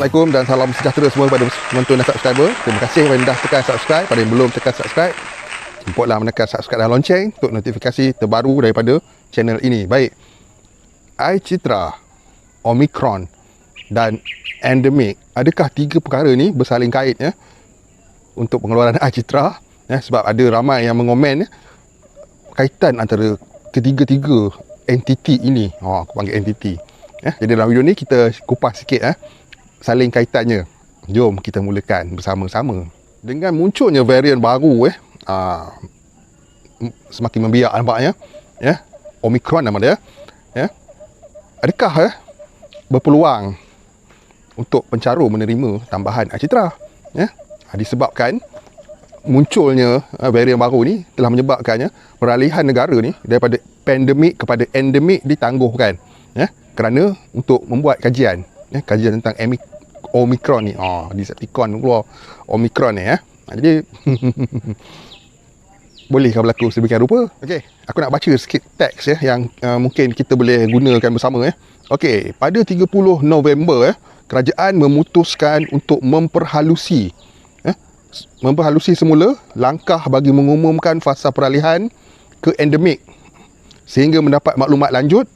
Assalamualaikum dan salam sejahtera semua kepada penonton dan subscriber. Terima kasih kepada yang dah tekan subscribe. Pada yang belum tekan subscribe, jemputlah menekan subscribe dan lonceng untuk notifikasi terbaru daripada channel ini. Baik, iCitra, Omicron dan endemik. Adakah tiga perkara ni bersaling kait ya untuk pengeluaran iCitra ya, sebab ada ramai yang mengomen ya, kaitan antara ketiga-tiga entiti ini. Aku panggil entiti ya. Jadi dalam video ni kita kupas sikit ya, saling kaitannya. Jom kita mulakan bersama-sama. Dengan munculnya varian baru semakin membiak nampaknya ya, Omicron nama dia ya. Adakah berpeluang untuk pencarum menerima tambahan iCitra ya? Disebabkan munculnya varian baru ni telah menyebabkannya peralihan negara ni daripada pandemik kepada endemik ditangguhkan ya, kerana untuk membuat kajian ya, kajian tentang Omicron ni. Decepticon keluar Omicron ni ya. Jadi bolehkah berlaku sedemikian rupa? Okey, aku nak baca sikit teks ya yang mungkin kita boleh gunakan bersama ya. Okey, pada 30 November kerajaan memutuskan untuk memperhalusi semula langkah bagi mengumumkan fasa peralihan ke endemik sehingga mendapat maklumat lanjut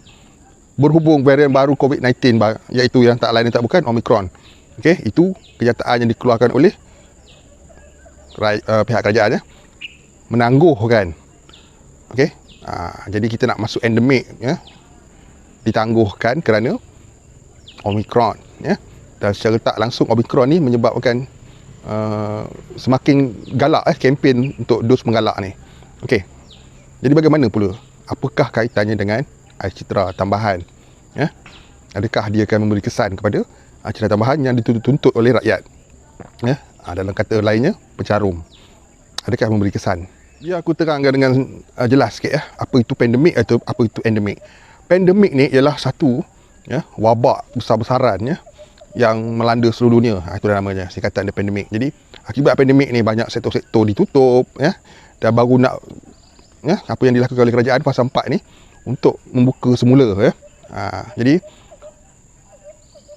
berhubung varian baru COVID-19 iaitu yang tak lain dan tak bukan Omicron. Okey, itu kenyataan yang dikeluarkan oleh pihak kerajaan ya, menangguhkan. Okey, jadi kita nak masuk endemik ya, ditangguhkan kerana Omicron ya. Dan secara tak langsung Omicron ni menyebabkan semakin galak kempen untuk dos menggalak ni. Okey, jadi bagaimana pula? Apakah kaitannya dengan iCitra tambahan ya? Adakah dia akan memberi kesan kepada iCitra tambahan yang dituntut oleh rakyat ya? Dalam kata lainnya, pencarum. Adakah memberi kesan? Biar aku terangkan dengan jelas sikit ya, apa itu pandemik atau apa itu endemik. Pandemik ni ialah satu ya, wabak besar-besaran ya, yang melanda seluruh dunia. Itu namanya, singkatan dia pandemik. Jadi akibat pandemik ni banyak sektor-sektor ditutup ya, dan baru nak ya, apa yang dilakukan oleh kerajaan fasa 4 ni untuk membuka semula ya. Jadi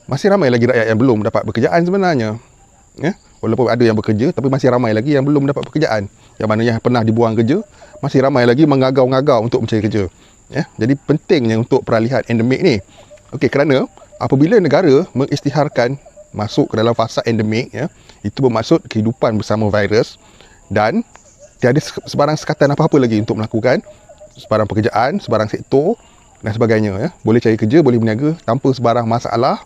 masih ramai lagi rakyat yang belum dapat pekerjaan sebenarnya ya. Walaupun ada yang bekerja, tapi masih ramai lagi yang belum dapat pekerjaan. Yang mana yang pernah dibuang kerja, masih ramai lagi mengagau-ngagau untuk mencari kerja ya. Jadi pentingnya untuk peralihan endemik ni. Okey, kerana apabila negara mengisytiharkan masuk ke dalam fasa endemik ya, itu bermaksud kehidupan bersama virus dan tiada sebarang sekatan apa-apa lagi untuk melakukan sebarang pekerjaan, sebarang sektor dan sebagainya ya. Boleh cari kerja, boleh berniaga tanpa sebarang masalah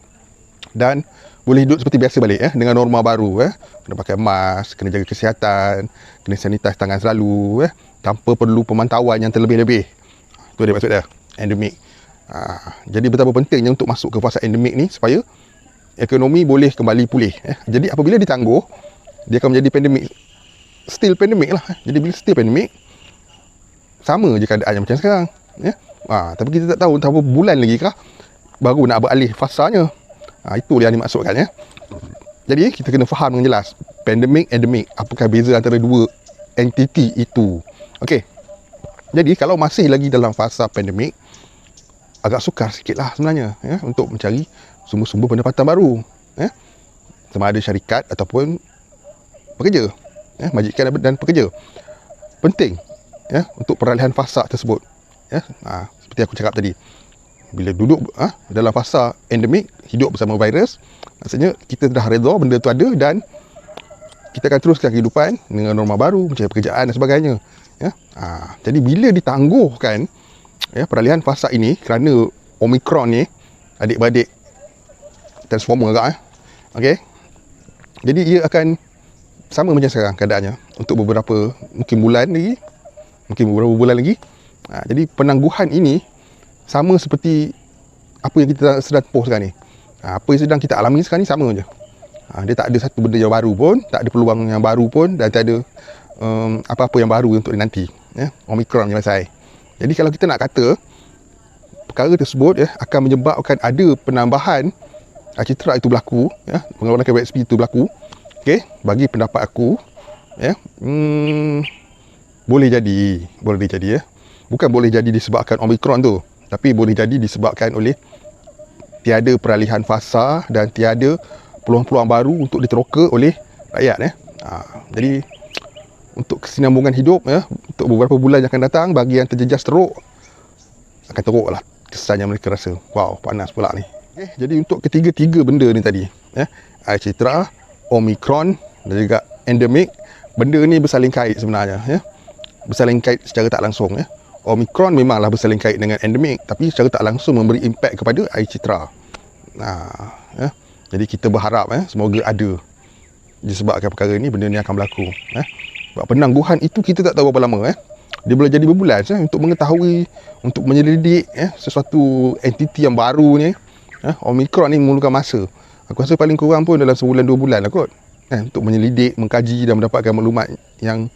dan boleh hidup seperti biasa balik ya, dengan norma baru ya. Kena pakai mask, kena jaga kesihatan, kena sanitize tangan selalu ya, tanpa perlu pemantauan yang terlebih-lebih. Itu dia maksud dia, endemik. Jadi betapa pentingnya untuk masuk ke fasa endemik ni supaya ekonomi boleh kembali pulih ya. Jadi apabila ditangguh, dia akan menjadi pandemik, still pandemik lah. Jadi bila still pandemik, sama je keadaannya macam sekarang ya. Tapi kita tak tahu entah berapa bulan lagi kah baru nak beralih fasanya. Itu yang dimaksudkan ya. Jadi kita kena faham dengan jelas pandemik, endemik, apakah beza antara dua entiti itu. Okey, jadi kalau masih lagi dalam fasa pandemik, agak sukar sikit lah sebenarnya ya, untuk mencari sumber-sumber pendapatan baru ya, sama ada syarikat ataupun pekerja ya, majikan dan pekerja. Penting ya untuk peralihan fasa tersebut ya. Seperti aku cakap tadi, bila duduk dalam fasa endemik, hidup bersama virus, maksudnya kita dah redha benda tu ada dan kita akan teruskan kehidupan dengan norma baru, mencari pekerjaan dan sebagainya ya. Jadi bila ditangguhkan ya, peralihan fasa ini kerana Omicron ni, adik-beradik transformer agak okey. Jadi ia akan sama macam sekarang keadaannya untuk beberapa mungkin beberapa bulan lagi. Jadi penangguhan ini sama seperti apa yang kita sedang tempuh sekarang ni. Apa yang sedang kita alami sekarang ni sama je. Dia tak ada satu benda yang baru pun, tak ada peluang yang baru pun, dan tak ada apa-apa yang baru untuk nanti ya. Omicron je pasal. Jadi kalau kita nak kata perkara tersebut ya akan menyebabkan ada penambahan iCitra itu berlaku ya, pengeluaran KWSP itu berlaku. Okey, bagi pendapat aku ya, boleh jadi ya. Bukan boleh jadi disebabkan Omicron tu, tapi boleh jadi disebabkan oleh tiada peralihan fasa dan tiada peluang-peluang baru untuk diteroka oleh rakyat. Jadi untuk kesinambungan hidup, untuk beberapa bulan yang akan datang, bagi yang terjejas teruk, akan teruk lah kesannya mereka rasa. Wow, panas pula ni. Jadi untuk ketiga-tiga benda ni tadi, air citra, Omicron dan juga endemik, benda ni bersaling kait sebenarnya. Bersaling kait secara tak langsung. Omicron memanglah bersaling kait dengan endemik, tapi secara tak langsung memberi impak kepada air citra. Jadi kita berharap semoga ada disebabkan perkara ni, benda ni akan berlaku. Sebab penangguhan itu kita tak tahu berapa lama. Dia boleh jadi berbulan untuk mengetahui, untuk menyelidik sesuatu entiti yang baru ni. Omicron ni memerlukan masa. Aku rasa paling kurang pun dalam sebulan 2 bulan lah kot, untuk menyelidik, mengkaji dan mendapatkan maklumat yang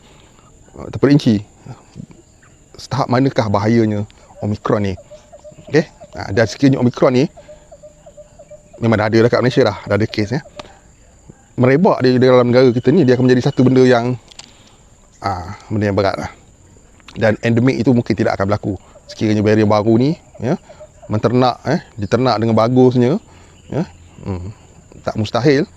terperinci setahap manakah bahayanya Omicron ni. Dan sekiranya Omicron ni memang dah ada kat Malaysia dah ada kes merebak di dalam negara kita ni, dia akan menjadi satu benda yang berat lah. Dan endemik itu mungkin tidak akan berlaku sekiranya varian baru ni diternak dengan bagusnya. Tak mustahil,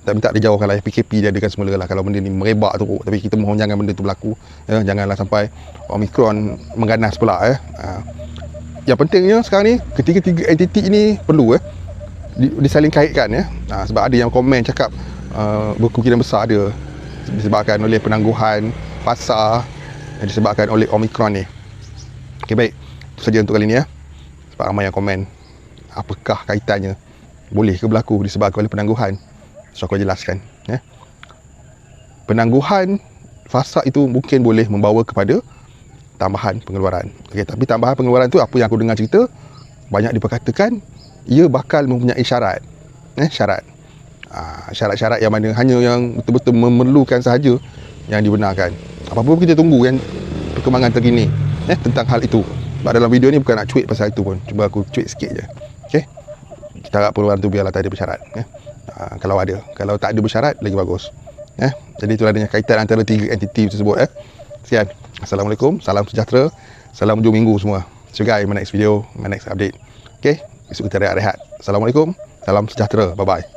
tapi tak dijauhkan lah. PKP dia adakan semula lah kalau benda ni merebak teruk. Tapi kita mohon jangan benda tu berlaku, janganlah sampai Omicron mengganas pula. Yang pentingnya sekarang ni ketiga-tiga entiti ini perlu disaling kaitkan. Sebab ada yang komen cakap berkemungkinan besar ada disebabkan oleh penangguhan pasar yang disebabkan oleh Omicron ni. Okay, baik, itu saja untuk kali ni. Sebab ramai yang komen apakah kaitannya, boleh ke berlaku disebabkan oleh penangguhan. So aku jelaskan. Penangguhan fasa itu mungkin boleh membawa kepada tambahan pengeluaran. Okay, tapi tambahan pengeluaran tu, apa yang aku dengar cerita, banyak diperkatakan ia bakal mempunyai syarat. Syarat-syarat yang mana hanya yang betul-betul memerlukan sahaja yang dibenarkan. Apa-apa kita tunggu yang perkembangan terkini tentang hal itu. Sebab dalam video ni bukan nak cuit pasal itu pun, cuba aku cuit sikit je. Okay, kita harap pengeluaran tu biarlah tak ada bersyarat. Kalau ada, kalau tak ada bersyarat lagi bagus. Jadi itulah adanya kaitan antara tiga entiti tersebut. Sekian, Assalamualaikum, salam sejahtera, salam hujung minggu semua. See you guys in my next video, my next update. Okay, besok kita rehat-rehat. Assalamualaikum, salam sejahtera, bye bye.